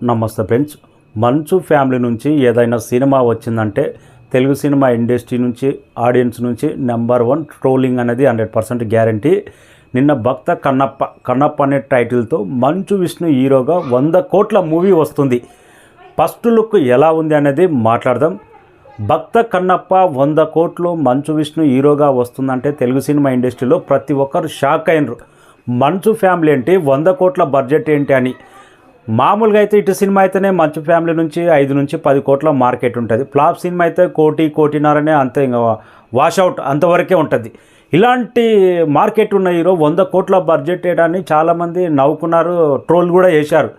నమస్తే ఫ్రెండ్స్. మంచు ఫ్యామిలీ నుంచి ఏదైనా సినిమా వచ్చిందంటే తెలుగు సినిమా ఇండస్ట్రీ నుంచి ఆడియన్స్ నుంచి నెంబర్ 1 ట్రోలింగ్ అనేది 100% గ్యారంటీ. నిన్న భక్త కన్నప్ప అనే టైటిల్తో మంచు విష్ణు హీరోగా 100 కోట్ల మూవీ వస్తుంది. ఫస్ట్ లుక్ ఎలా ఉంది అనేది మాట్లాడదాం. భక్త కన్నప్ప 100 కోట్లు మంచు విష్ణు హీరోగా వస్తుందంటే తెలుగు సినిమా ఇండస్ట్రీలో ప్రతి ఒక్కరు షాక్ అయినరు. మంచు ఫ్యామిలీ ఏంటి, 100 కోట్ల బడ్జెట్ ఏంటి అని. మామూలుగా అయితే ఇటు సినిమా అయితేనే మంచు ఫ్యామిలీ నుంచి 5 నుంచి 10 కోట్ల మార్కెట్ ఉంటుంది. ఫ్లాప్ సినిమా అయితే కోటిన్నరనే అంతే, ఇంకా వాషౌట్ అంతవరకే ఉంటుంది. ఇలాంటి మార్కెట్ ఉన్న హీరో 100 కోట్ల బడ్జెట్ అని చాలామంది నవ్వుకున్నారు, ట్రోల్ కూడా చేశారు.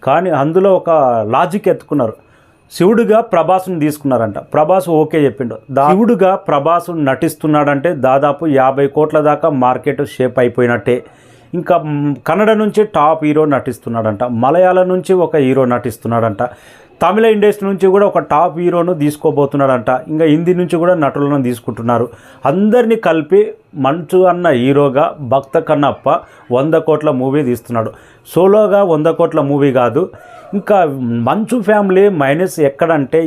కానీ అందులో ఒక లాజిక్ ఎత్తుకున్నారు. శివుడుగా ప్రభాస్ని తీసుకున్నారంట. ప్రభాస్ ఓకే చెప్పిండు. శివుడుగా ప్రభాస్ నటిస్తున్నాడంటే దాదాపు 50 కోట్ల దాకా మార్కెట్ షేప్ అయిపోయినట్టే. ఇంకా కన్నడ నుంచి టాప్ హీరో నటిస్తున్నాడంట, మలయాళం నుంచి ఒక హీరో నటిస్తున్నాడంట, తమిళ ఇండస్ట్రీ నుంచి కూడా ఒక టాప్ హీరోను తీసుకోబోతున్నాడంట, ఇంకా హిందీ నుంచి కూడా నటులను తీసుకుంటున్నారు. అందరినీ కలిపి మంచు అన్న హీరోగా భక్త కన్నప్ప 100 కోట్ల మూవీ తీస్తున్నాడు. సోలోగా 100 కోట్ల మూవీ కాదు. ఇంకా మంచు ఫ్యామిలీ మైనస్ ఎక్కడంటే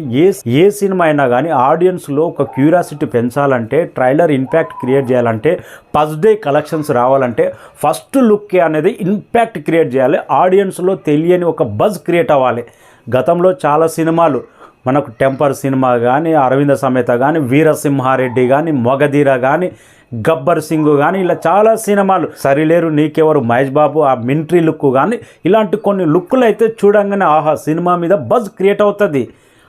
ఏ సినిమా అయినా కానీ ఆడియన్స్లో ఒక క్యూరియాసిటీ పెంచాలంటే, ట్రైలర్ ఇంపాక్ట్ క్రియేట్ చేయాలంటే, ఫస్ట్ డే కలెక్షన్స్ రావాలంటే ఫస్ట్ లుక్ అనేది ఇంపాక్ట్ క్రియేట్ చేయాలి. ఆడియన్స్లో తెలియని ఒక బజ్ క్రియేట్ అవ్వాలి. గతంలో చాలా సినిమాలు మనకు టెంపర్ సినిమా కానీ, అరవింద సమేత కానీ, వీరసింహారెడ్డి కానీ, మొగధీర కానీ, గబ్బర్ సింగ్ కానీ, ఇలా చాలా సినిమాలు, సరిలేరు నీకెవరు, మహేష్ బాబు ఆ మిలిటరీ లుక్ కానీ, ఇలాంటి కొన్ని లుక్కులు అయితే చూడంగానే ఆహా సినిమా మీద బజ్ క్రియేట్ అవుతుంది.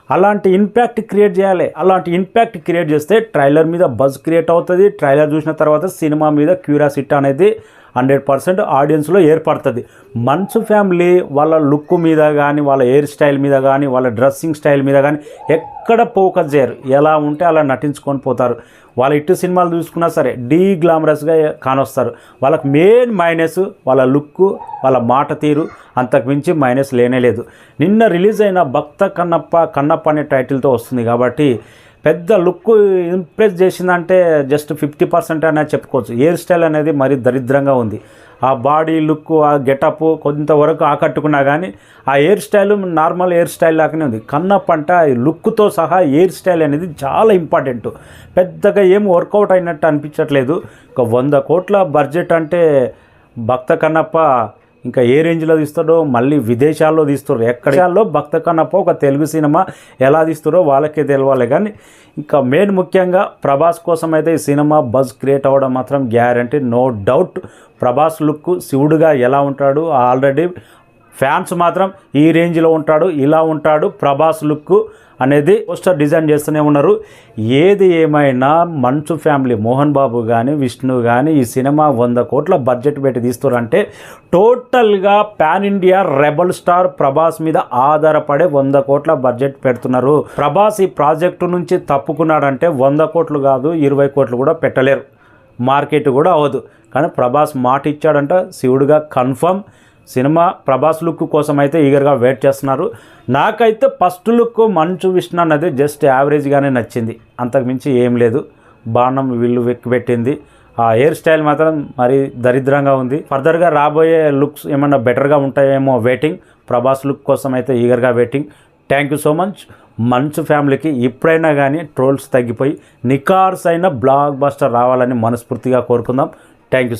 అలాంటి ఇంపాక్ట్ క్రియేట్ చేయాలి. అలాంటి ఇంపాక్ట్ క్రియేట్ చేస్తే ట్రైలర్ మీద బజ్ క్రియేట్ అవుతుంది. ట్రైలర్ చూసిన తర్వాత సినిమా మీద క్యూరియాసిటీ అనేది 100% ఆడియన్స్లో ఏర్పడుతుంది. మంచు ఫ్యామిలీ వాళ్ళ లుక్ మీద కానీ, వాళ్ళ హెయిర్ స్టైల్ మీద కానీ, వాళ్ళ డ్రెస్సింగ్ స్టైల్ మీద కానీ ఎక్కడ ఫోకస్ చేయరు. ఎలా ఉంటే అలా నటించుకొని పోతారు. వాళ్ళ ఇటు సినిమాలు చూసుకున్నా సరే గ్లామరస్గా కానొస్తారు. వాళ్ళకి మెయిన్ మైనస్ వాళ్ళ లుక్, వాళ్ళ మాట తీరు, అంతకుమించి మైనస్ లేనేలేదు. నిన్న రిలీజ్ అయిన భక్త కన్నప్ప అనే టైటిల్తో వస్తుంది కాబట్టి పెద్ద లుక్ ఇంప్రెస్ చేసిందంటే జస్ట్ 50% అనేది చెప్పుకోవచ్చు. హెయిర్ స్టైల్ అనేది మరీ దరిద్రంగా ఉంది. ఆ బాడీ లుక్, ఆ గెటప్ కొంతవరకు ఆకట్టుకున్నా కానీ ఆ hair style normal hair style లాగానే ఉంది. కన్నప్ప అంటే లుక్తో సహా హెయిర్ స్టైల్ అనేది చాలా ఇంపార్టెంట్. పెద్దగా ఏం వర్కౌట్ అయినట్టు అనిపించట్లేదు. ఒక 100 కోట్ల బడ్జెట్ అంటే భక్త కన్నప్ప ఇంకా ఏ రేంజ్లో తీస్తాడో, మళ్ళీ విదేశాల్లో తీస్తారు. ఎక్కడో భక్త కన్నప్ప ఒక తెలుగు సినిమా ఎలా తీస్తారో వాళ్ళకే తెలవాలి. కానీ ఇంకా మెయిన్ ముఖ్యంగా ప్రభాస్ కోసం అయితే ఈ సినిమా బజ్ క్రియేట్ అవ్వడం మాత్రం guarantee, no doubt. Prabhas look శివుడుగా ఎలా ఉంటాడు, ఆల్రెడీ ఫ్యాన్స్ మాత్రం ఈ రేంజ్లో ఉంటాడు, ఇలా ఉంటాడు ప్రభాస్ లుక్ అనేది పోస్టర్ డిజైన్ చేస్తూనే ఉన్నారు. ఏది ఏమైనా మంచు ఫ్యామిలీ మోహన్ బాబు కానీ, విష్ణు కానీ ఈ సినిమా 100 కోట్ల బడ్జెట్ పెట్టి తీస్తారంటే టోటల్గా pan India rebel star Prabhas మీద ఆధారపడే 100 కోట్ల బడ్జెట్ పెడుతున్నారు. ప్రభాస్ ఈ ప్రాజెక్టు నుంచి తప్పుకున్నాడంటే 100 కోట్లు కాదు 20 కోట్లు కూడా పెట్టలేరు, మార్కెట్ కూడా అవ్వదు. కానీ ప్రభాస్ మాట ఇచ్చాడంట, శివుడుగా కన్ఫర్మ్. సినిమా ప్రభాస్ లుక్ కోసం అయితే ఈగర్గా వెయిట్ చేస్తున్నారు. నాకైతే ఫస్ట్ లుక్ మంచు విష్ణు అన్నది జస్ట్ యావరేజ్గానే నచ్చింది, అంతకుమించి ఏం లేదు. బాణం వీళ్ళు వెక్కిపెట్టింది. ఆ హెయిర్ స్టైల్ మాత్రం మరి దరిద్రంగా ఉంది. ఫర్దర్గా రాబోయే లుక్స్ ఏమన్నా బెటర్గా ఉంటాయేమో వెయిటింగ్. ప్రభాస్ లుక్ కోసం అయితే ఈగర్గా waiting. Thank you so much. Manchu ఫ్యామిలీకి ఇప్పుడైనా కానీ ట్రోల్స్ తగ్గిపోయి నికార్స్ అయిన బ్లాక్ బస్టర్ రావాలని మనస్ఫూర్తిగా కోరుకుందాం. Thank you.